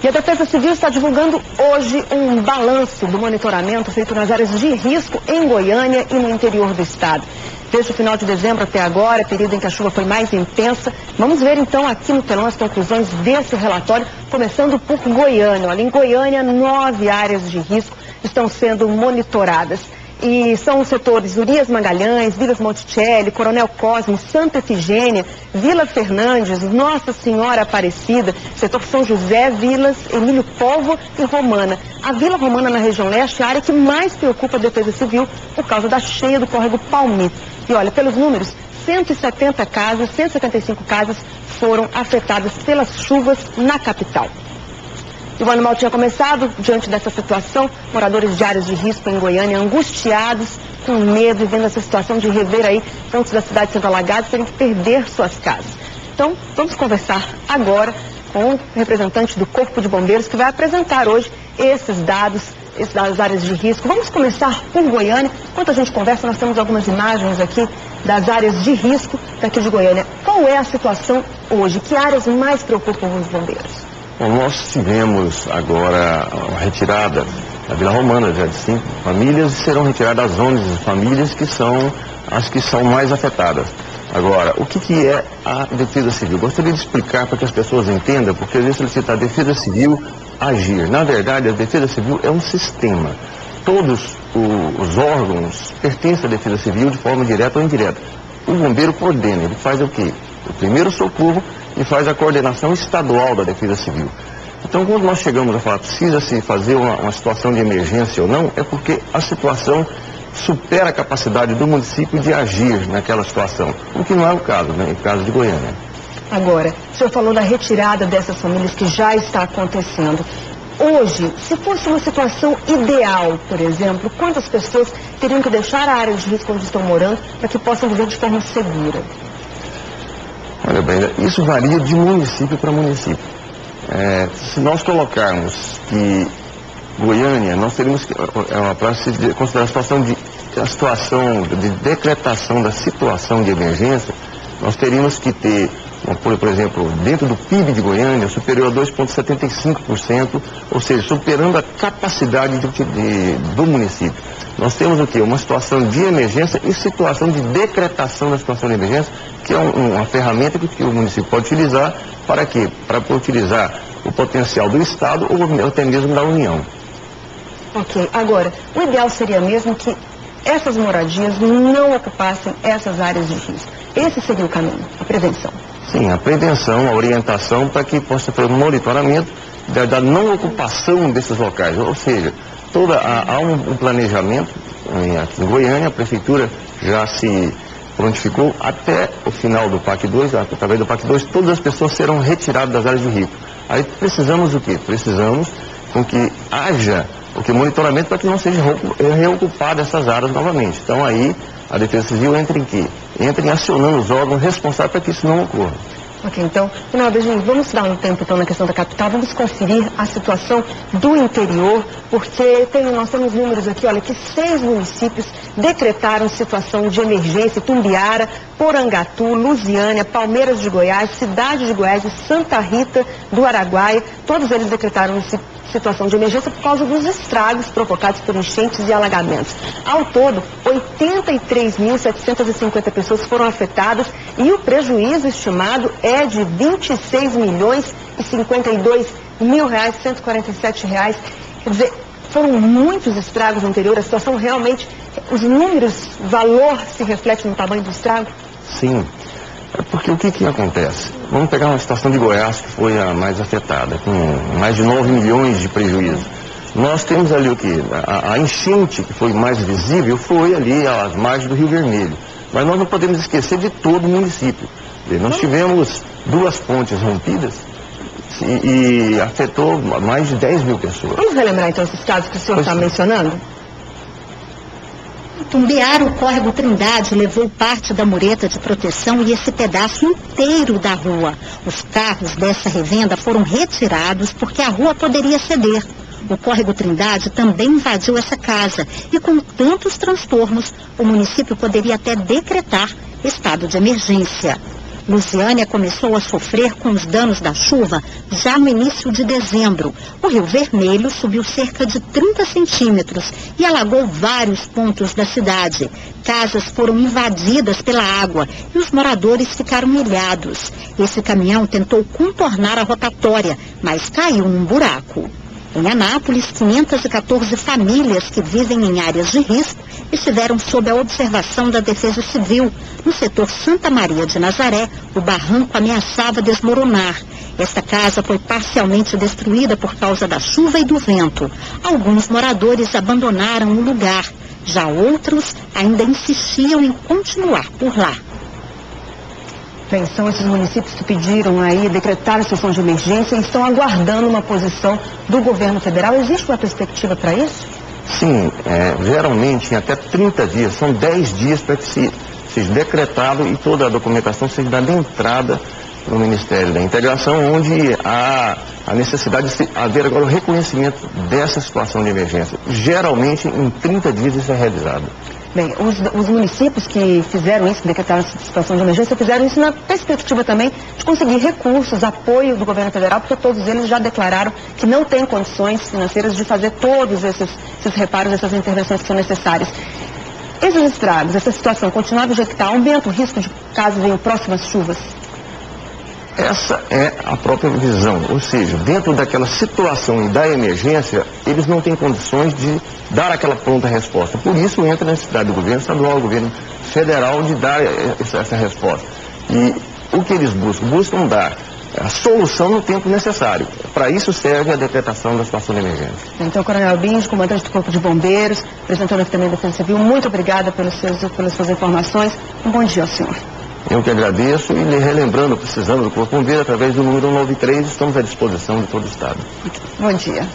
E a Defesa Civil está divulgando hoje um balanço do monitoramento feito nas áreas de risco em Goiânia e no interior do estado. Desde o final de dezembro até agora, período em que a chuva foi mais intensa. Vamos ver então aqui no telão as conclusões desse relatório, começando por Goiânia. Olha, em Goiânia, 9 áreas de risco estão sendo monitoradas. E são os setores Urias Magalhães, Vilas Monticelli, Coronel Cosme, Santa Efigênia, Vila Fernandes, Nossa Senhora Aparecida, setor São José, Vilas, Emílio Povo e Romana. A Vila Romana na região leste é a área que mais preocupa a Defesa Civil por causa da cheia do córrego Palmito. E olha, pelos números, 170 casas, 175 casas foram afetadas pelas chuvas na capital. E o ano mal tinha começado. Diante dessa situação, moradores de áreas de risco em Goiânia angustiados, com medo e vendo essa situação de rever aí pontos da cidade sendo alagados, terem que perder suas casas. Então, vamos conversar agora com o representante do Corpo de Bombeiros, que vai apresentar hoje esses dados das áreas de risco. Vamos começar por Goiânia. Enquanto a gente conversa, nós temos algumas imagens aqui das áreas de risco daqui de Goiânia. Qual é a situação hoje? Que áreas mais preocupam os bombeiros? Bom, nós tivemos agora a retirada da Vila Romana, já de 5 famílias, e serão retiradas as 11 famílias que são as que são mais afetadas. Agora, o que é a Defesa Civil? Gostaria de explicar para que as pessoas entendam, porque às vezes solicita a Defesa Civil agir. Na verdade, a Defesa Civil é um sistema. Todos os órgãos pertencem à Defesa Civil de forma direta ou indireta. O bombeiro coordena, ele faz o quê? O primeiro socorro e faz a coordenação estadual da Defesa Civil. Então, quando nós chegamos a falar precisa-se fazer uma situação de emergência ou não, é porque a situação supera a capacidade do município de agir naquela situação, o que não é o caso, né, em caso de Goiânia. Agora, o senhor falou da retirada dessas famílias que já está acontecendo. Hoje, se fosse uma situação ideal, por exemplo, quantas pessoas teriam que deixar a área de risco onde estão morando para que possam viver de forma segura? Olha bem, isso varia de município para município. Se nós colocarmos que Goiânia, nós teríamos que, para se considerar a situação de decretação da situação de emergência, nós teríamos que ter, por exemplo, dentro do PIB de Goiânia, superior a 2,75%, ou seja, superando a capacidade do município. Nós temos o quê? Uma situação de emergência e situação de decretação da situação de emergência, que é uma ferramenta que o município pode utilizar para quê? Para utilizar o potencial do Estado ou até mesmo da União. Ok. Agora, o ideal seria mesmo que essas moradias não ocupassem essas áreas de risco. Esse seria o caminho, a prevenção. Sim, a prevenção, a orientação para que possa ter um monitoramento da não ocupação desses locais. Ou seja, há um planejamento aqui em Goiânia, a Prefeitura já se prontificou até o final do PAC 2, através do PAC 2, todas as pessoas serão retiradas das áreas de risco. Aí precisamos o quê? Precisamos com que haja monitoramento para que não seja reocupada essas áreas novamente. Então aí a Defesa Civil entra em quê? Entra em acionando os órgãos responsáveis para que isso não ocorra. Ok, então, Rinaldo, vamos dar um tempo então na questão da capital, vamos conferir a situação do interior, porque nós temos números aqui, olha, que 6 municípios decretaram situação de emergência: Tumbiara, Porangatu, Lusiânia, Palmeiras de Goiás, Cidade de Goiás e Santa Rita do Araguaia. Todos eles decretaram situação de emergência por causa dos estragos provocados por enchentes e alagamentos. Ao todo, 83.750 pessoas foram afetadas e o prejuízo estimado é de R$26.052.147. Quer dizer, foram muitos estragos no interior. A situação realmente, os números, valor se reflete no tamanho do estrago? Sim. Porque o que acontece? Vamos pegar uma situação de Goiás, que foi a mais afetada, com mais de 9 milhões de prejuízo. Nós temos ali o quê? A enchente que foi mais visível foi ali às margens do Rio Vermelho. Mas nós não podemos esquecer de todo o município. Nós tivemos 2 pontes rompidas e afetou mais de 10 mil pessoas. Vamos relembrar então esses casos que o senhor está mencionando? Tumbiara, o córrego Trindade levou parte da mureta de proteção e esse pedaço inteiro da rua. Os carros dessa revenda foram retirados porque a rua poderia ceder. O córrego Trindade também invadiu essa casa e com tantos transtornos, o município poderia até decretar estado de emergência. Lusiânia começou a sofrer com os danos da chuva já no início de dezembro. O Rio Vermelho subiu cerca de 30 centímetros e alagou vários pontos da cidade. Casas foram invadidas pela água e os moradores ficaram ilhados. Esse caminhão tentou contornar a rotatória, mas caiu num buraco. Em Anápolis, 514 famílias que vivem em áreas de risco estiveram sob a observação da Defesa Civil. No setor Santa Maria de Nazaré, o barranco ameaçava desmoronar. Esta casa foi parcialmente destruída por causa da chuva e do vento. Alguns moradores abandonaram o lugar. Já outros ainda insistiam em continuar por lá. Bem, são esses municípios que pediram aí decretar a situação de emergência e estão aguardando uma posição do governo federal. Existe uma perspectiva para isso? Sim, geralmente em até 30 dias, são 10 dias para que seja decretado e toda a documentação seja dada entrada no Ministério da Integração, onde há a necessidade de haver agora o reconhecimento dessa situação de emergência. Geralmente em 30 dias isso é realizado. Bem, os municípios que fizeram isso, que decretaram essa situação de emergência, fizeram isso na perspectiva também de conseguir recursos, apoio do governo federal, porque todos eles já declararam que não têm condições financeiras de fazer todos esses reparos, essas intervenções que são necessárias. Esses estragos, essa situação continuar do jeito que está, aumenta o risco de caso venham próximas chuvas? Essa é a própria visão, ou seja, dentro daquela situação e da emergência, eles não têm condições de dar aquela pronta resposta. Por isso entra a necessidade do governo estadual, do governo federal de dar essa resposta. E o que eles buscam dar a solução no tempo necessário. Para isso serve a decretação da situação de emergência. Então, Coronel Bins, comandante do Corpo de Bombeiros, representando aqui também a Defesa Civil, muito obrigada pelas suas informações. Um bom dia ao senhor. Eu que agradeço e lhe relembrando, precisando do Corpo de Bombeiros, através do número 193, estamos à disposição de todo o Estado. Bom dia.